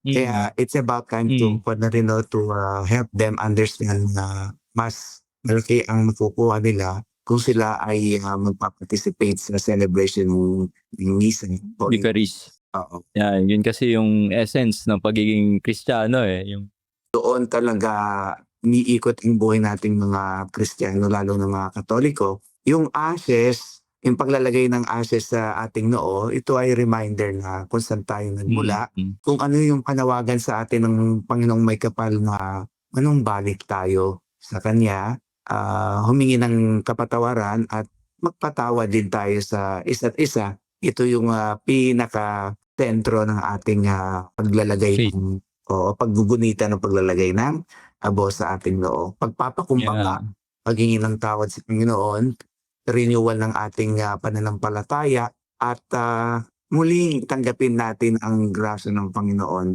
Kaya Mm. it's about time to Mm. ano rin 'no, to help them understand na mas malaki ang makukuha nila kung sila ay magpa-participate sa celebration ng misa o Eucharist. oo. Yan, yun kasi yung essence ng pagiging Kristiyano, eh, yung Doon talaga umiikot ang buhay nating mga Kristiyano lalo na mga Katoliko. Yung ashes, yung paglalagay ng ashes sa ating noo, ito ay reminder na kung saan tayo nagmula, mm. kung ano yung panawagan sa atin ng Panginoong Maykapal na manumbalik tayo sa Kanya, humingi ng kapatawaran at magpatawad din tayo sa isa't isa. Ito yung pinaka-sentro ng ating paglalagay Faith. ng oo, paggugunita ng paglalagay ng abo sa ating noo. Yeah. Pagpapakumbaba, paghingi ng tawad sa Panginoon, renewal ng ating pananampalataya at muling tanggapin natin ang grasya ng Panginoon